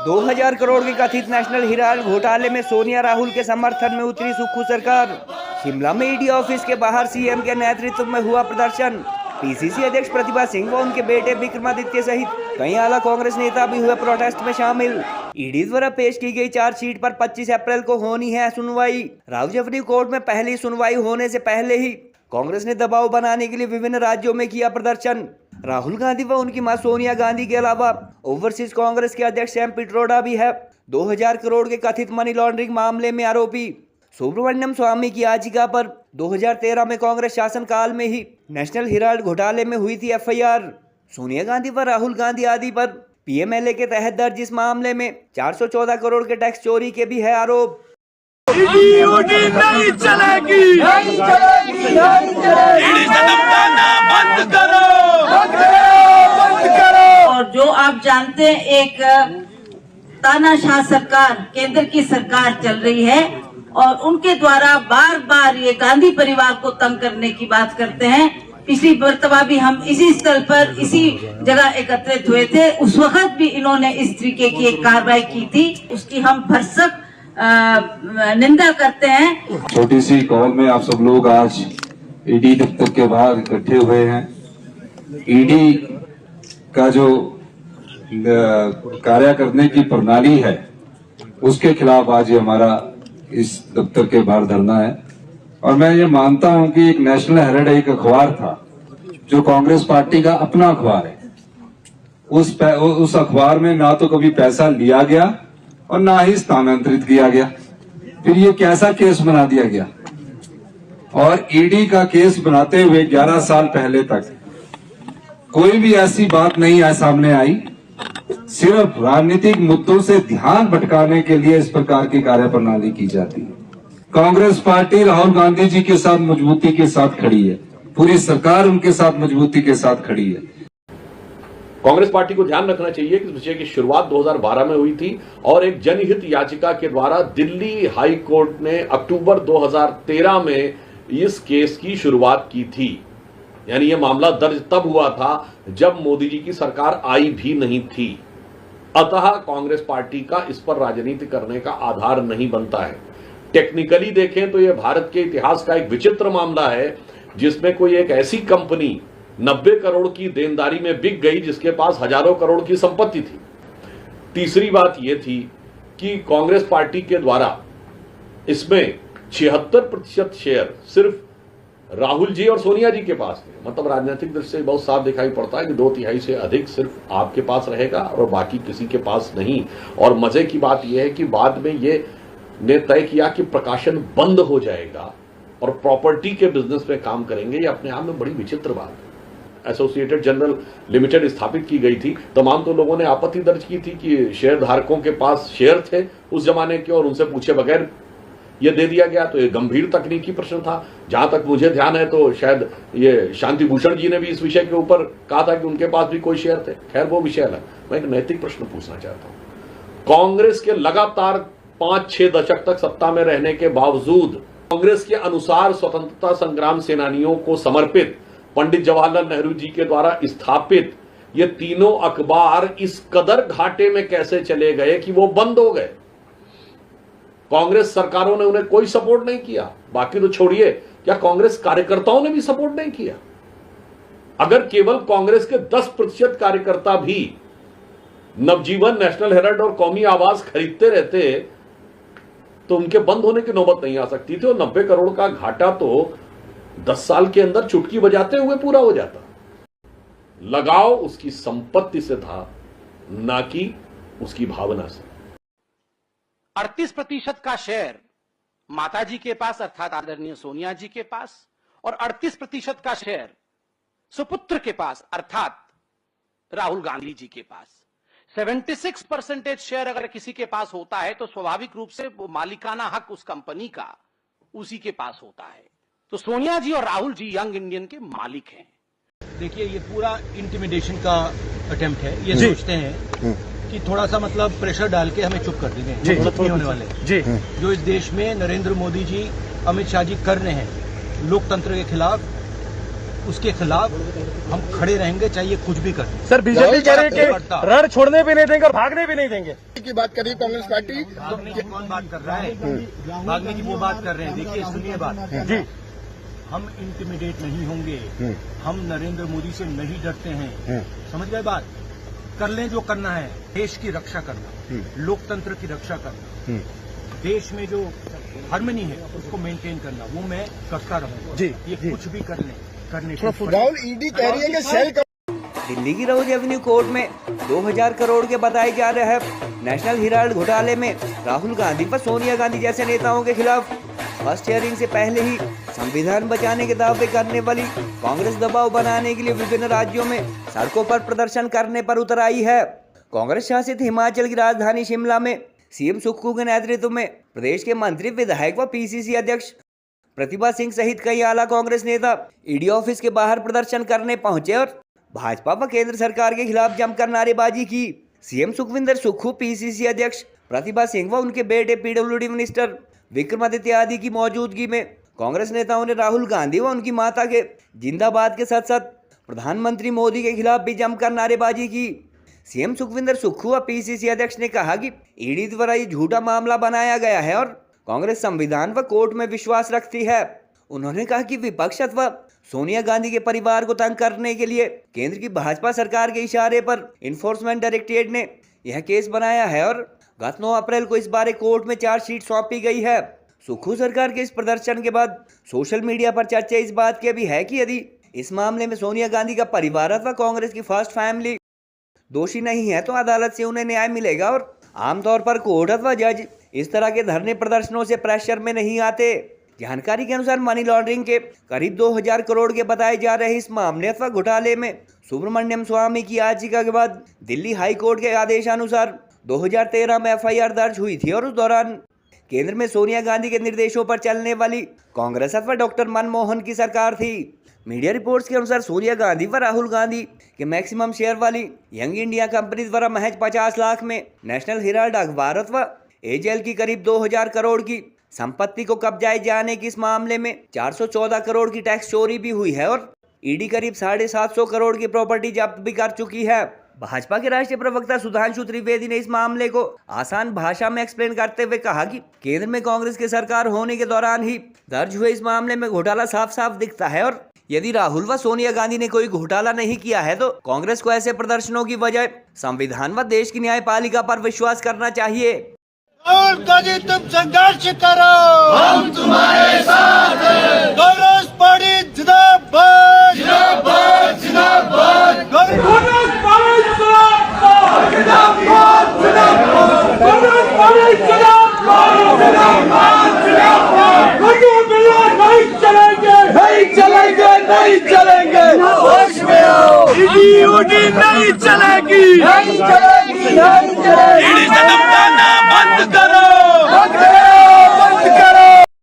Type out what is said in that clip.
2000 करोड़ के कथित नेशनल हीरा घोटाले में सोनिया राहुल के समर्थन में उतरी सुक्खू सरकार। शिमला में ईडी ऑफिस के बाहर सीएम के नेतृत्व में हुआ प्रदर्शन। पीसीसी अध्यक्ष प्रतिभा सिंह व उनके बेटे विक्रमादित्य सहित कई आला कांग्रेस नेता भी हुए प्रोटेस्ट में शामिल। ईडी द्वारा पेश की गई चार्जशीट पर 25 अप्रैल को होनी है सुनवाई। रावजवनी कोर्ट में पहली सुनवाई होने से पहले ही कांग्रेस ने दबाव बनाने के लिए विभिन्न राज्यों में किया प्रदर्शन। राहुल गांधी व उनकी मां सोनिया गांधी के अलावा ओवरसीज कांग्रेस के अध्यक्ष सैम पिट्रोडा भी है। 2000 करोड़ के कथित मनी लॉन्ड्रिंग मामले में आरोपी सुब्रमण्यम स्वामी की याचिका पर 2013 में कांग्रेस शासनकाल में ही नेशनल हेराल्ड घोटाले में हुई थी एफआईआर। सोनिया गांधी व राहुल गांधी आदि पर पीएमएलए के तहत दर्ज इस मामले में 414 करोड़ के टैक्स चोरी के भी है आरोप। नहीं चलेगी, नहीं चलेगी, नहीं चलेगी। बंद करो, बंद करो, बंद करो। और जो आप जानते हैं एक तानाशाह सरकार केंद्र की सरकार चल रही है और उनके द्वारा बार बार ये गांधी परिवार को तंग करने की बात करते हैं। पिछली मर्तबा भी हम इसी स्थल पर इसी जगह एकत्रित हुए थे, उस वक्त भी इन्होंने इस तरीके की एक कार्रवाई की थी, उसकी हम भरसक निंदा करते हैं। छोटी सी कॉल में आप सब लोग आज ईडी दफ्तर के बाहर इकट्ठे हुए हैं। ईडी का जो कार्य करने की प्रणाली है उसके खिलाफ आज ये हमारा इस दफ्तर के बाहर धरना है। और मैं ये मानता हूं कि एक नेशनल हेराल्ड एक अखबार था जो कांग्रेस पार्टी का अपना अखबार है। उस अखबार में ना तो कभी पैसा लिया गया और ना ही स्थानांतरित किया गया। फिर ये कैसा केस बना दिया गया? और ईडी का केस बनाते हुए 11 साल पहले तक कोई भी ऐसी बात नहीं है सामने आई। सिर्फ राजनीतिक मुद्दों से ध्यान भटकाने के लिए इस प्रकार की कार्यप्रणाली की जाती है। कांग्रेस पार्टी राहुल गांधी जी के साथ मजबूती के साथ खड़ी है, पूरी सरकार उनके साथ मजबूती के साथ खड़ी है। कांग्रेस पार्टी को ध्यान रखना चाहिए कि इस विषय की शुरुआत 2012 में हुई थी और एक जनहित याचिका के द्वारा दिल्ली हाई कोर्ट ने अक्टूबर 2013 में इस केस की शुरुआत की थी। यानी यह मामला दर्ज तब हुआ था जब मोदी जी की सरकार आई भी नहीं थी। अतः कांग्रेस पार्टी का इस पर राजनीति करने का आधार नहीं बनता है। टेक्निकली देखें तो यह भारत के इतिहास का एक विचित्र मामला है जिसमें कोई एक ऐसी कंपनी 90 करोड़ की देनदारी में बिक गई जिसके पास हजारों करोड़ की संपत्ति थी। तीसरी बात यह थी कि कांग्रेस पार्टी के द्वारा इसमें 76% शेयर सिर्फ राहुल जी और सोनिया जी के पास थे। मतलब राजनीतिक दृष्टि से बहुत साफ दिखाई पड़ता है कि 2/3 से अधिक सिर्फ आपके पास रहेगा और बाकी किसी के पास नहीं। और मजे की बात यह है कि बाद में यह ने तय किया कि प्रकाशन बंद हो जाएगा और प्रॉपर्टी के बिजनेस में काम करेंगे। ये अपने आप में बड़ी विचित्र बात है। एसोसिएटेड जनरल लिमिटेड स्थापित की गई थी। तमाम तो लोगों ने आपत्ति दर्ज की थी कि शेयर धारकों के पास शेयर थे उस जमाने के और उनसे पूछे बगैर ये दे दिया गया। तो ये गंभीर तकनीकी प्रश्न था। जहां तक मुझे ध्यान है तो शायद ये शांति भूषण जी ने भी इस विषय के ऊपर कहा था कि उनके पास भी कोई शेयर थे। खैर वो विषय अलग। मैं एक नैतिक प्रश्न पूछना चाहता हूं। कांग्रेस के लगातार 5-6 दशक तक सत्ता में रहने के बावजूद कांग्रेस के अनुसार स्वतंत्रता संग्राम सेनानियों को समर्पित पंडित जवाहरलाल नेहरू जी के द्वारा स्थापित ये तीनों अखबार इस कदर घाटे में कैसे चले गए कि वो बंद हो गए। कांग्रेस सरकारों ने उन्हें कोई सपोर्ट नहीं किया। बाकी तो छोड़िए, क्या कांग्रेस कार्यकर्ताओं ने भी सपोर्ट नहीं किया? अगर केवल कांग्रेस के 10% कार्यकर्ता भी नवजीवन, नेशनल हेराल्ड और कौमी आवाज खरीदते रहते तो उनके बंद होने की नौबत नहीं आ सकती थी और 90 करोड़ का घाटा तो 10 साल के अंदर चुटकी बजाते हुए पूरा हो जाता। लगाव उसकी संपत्ति से था, ना कि उसकी भावना से। 38% का शेयर माताजी के पास अर्थात आदरणीय सोनिया जी के पास और 38% का शेयर सुपुत्र के पास अर्थात राहुल गांधी जी के पास। 76% शेयर अगर किसी के पास होता है तो स्वाभाविक रूप से वो मालिकाना हक उस कंपनी का उसी के पास होता है। तो सोनिया जी और राहुल जी यंग इंडियन के मालिक हैं। देखिए, ये पूरा इंटिमिडेशन का अटेम्प्ट है। ये सोचते हैं कि थोड़ा सा मतलब प्रेशर डाल के हमें चुप कर देंगे, मतलब नहीं होने वाले जी। जो इस देश में नरेंद्र मोदी जी, अमित शाह जी कर रहे हैं लोकतंत्र के खिलाफ, उसके खिलाफ हम खड़े रहेंगे, चाहे ये कुछ भी करे। सर बीजेपी कह रही है कि रण छोड़ने भी नहीं देंगे और भागने भी नहीं देंगे। की बात करी कांग्रेस पार्टी, भागने की कौन बात कर रहा है? भागने की वो बात कर रहे हैं। देखिए सुनिए बात जी, हम इंटिमिडेट नहीं होंगे, हम नरेंद्र मोदी से नहीं डरते हैं। समझ गए बात? कर लें जो करना है, देश की रक्षा करना, लोकतंत्र की रक्षा करना, देश में जो हार्मनी है उसको मेंटेन करना, वो मैं करता रहूंगा। जी, ये जी। कुछ भी कर लें, करने से राहुल ईडी कह रही है कि सेल दिल्ली की रोज एवेन्यू कोर्ट में 2000 करोड़ के बताए जा रहे नेशनल हेराल्ड घोटाले में राहुल गांधी व सोनिया गांधी जैसे नेताओं के खिलाफ फर्स्ट हियरिंग से पहले ही संविधान बचाने के दावे करने वाली कांग्रेस दबाव बनाने के लिए विभिन्न राज्यों में सड़कों पर प्रदर्शन करने पर उतर आई है। कांग्रेस शासित हिमाचल की राजधानी शिमला में सीएम सुक्खू के नेतृत्व में प्रदेश के मंत्री, विधायक व पीसीसी अध्यक्ष प्रतिभा सिंह सहित कई आला कांग्रेस नेता ईडी ऑफिस के बाहर प्रदर्शन करने पहुंचे और भाजपा व केंद्र सरकार के खिलाफ जमकर नारेबाजी की। सीएम सुखविंदर सुक्खू, पीसीसी अध्यक्ष प्रतिभा सिंह व उनके बेटे पीडब्ल्यूडी मिनिस्टर विक्रमादित्य आदि की मौजूदगी में कांग्रेस नेताओं ने राहुल गांधी व उनकी माता के जिंदाबाद के साथ साथ प्रधानमंत्री मोदी के खिलाफ भी जमकर नारेबाजी की। सीएम सुखविंदर सुक्खू व पीसीसी अध्यक्ष ने कहा कि ईडी द्वारा ये झूठा मामला बनाया गया है और कांग्रेस संविधान व कोर्ट में विश्वास रखती है। उन्होंने कहा कि विपक्ष अथवा सोनिया गांधी के परिवार को तंग करने के लिए केंद्र की भाजपा सरकार के इशारे पर इन्फोर्समेंट डायरेक्टरेट ने यह केस बनाया है और गत 9 अप्रैल को इस बारे कोर्ट में चार्जशीट सौंपी गई है। सुक्खू सरकार के इस प्रदर्शन के बाद सोशल मीडिया पर चर्चा इस बात की भी है कि यदि इस मामले में सोनिया गांधी का परिवार अथवा कांग्रेस की फर्स्ट फैमिली दोषी नहीं है तो अदालत से उन्हें न्याय मिलेगा और आमतौर पर कोर्ट अथवा जज इस तरह के धरने प्रदर्शनों से प्रेशर में नहीं आते। जानकारी के अनुसार मनी लॉन्ड्रिंग के करीब 2000 करोड़ के बताए जा रहे इस मामले अथवा घोटाले में सुब्रमण्यम स्वामी की याचिका के बाद दिल्ली हाई कोर्ट के आदेशानुसार 2013 में एफआईआर दर्ज हुई थी और उस दौरान केंद्र में सोनिया गांधी के निर्देशों पर चलने वाली कांग्रेस अथवा डॉक्टर मनमोहन की सरकार थी। मीडिया रिपोर्ट्स के अनुसार सोनिया गांधी व राहुल गांधी के मैक्सिमम शेयर वाली यंग इंडिया कंपनी द्वारा महज 50 लाख में नेशनल हेराल्ड अखबार अथवा एजेएल की करीब 2000 करोड़ की संपत्ति को कब्जाए जाने की इस मामले में 414 करोड़ की टैक्स चोरी भी हुई है और ईडी करीब 750 करोड़ की प्रॉपर्टी जब्त भी कर चुकी है। भाजपा के राष्ट्रीय प्रवक्ता सुधांशु त्रिवेदी ने इस मामले को आसान भाषा में एक्सप्लेन करते हुए कहा कि केंद्र में कांग्रेस की सरकार होने के दौरान ही दर्ज हुए इस मामले में घोटाला साफ साफ दिखता है और यदि राहुल व सोनिया गांधी ने कोई घोटाला नहीं किया है तो कांग्रेस को ऐसे प्रदर्शनों की बजाय संविधान व देश की न्यायपालिका पर विश्वास करना चाहिए। राहुल गांधी तुम संघर्ष करो, हम तुम्हारे साथ हैं। कांग्रेस पार्टी जिंदाबाद जिंदाबाद जिंदाबाद, कांग्रेस पार्टी जिंदाबाद जिंदाबाद जिंदाबाद, कांग्रेस पार्टी जिंदाबाद जिंदाबाद जिंदाबाद। नहीं चलेंगे नहीं चलेंगे नहीं चलेंगे, होश में आओ, ईडी उडी नहीं चलेगी नहीं चलेगी नहीं चलेगी।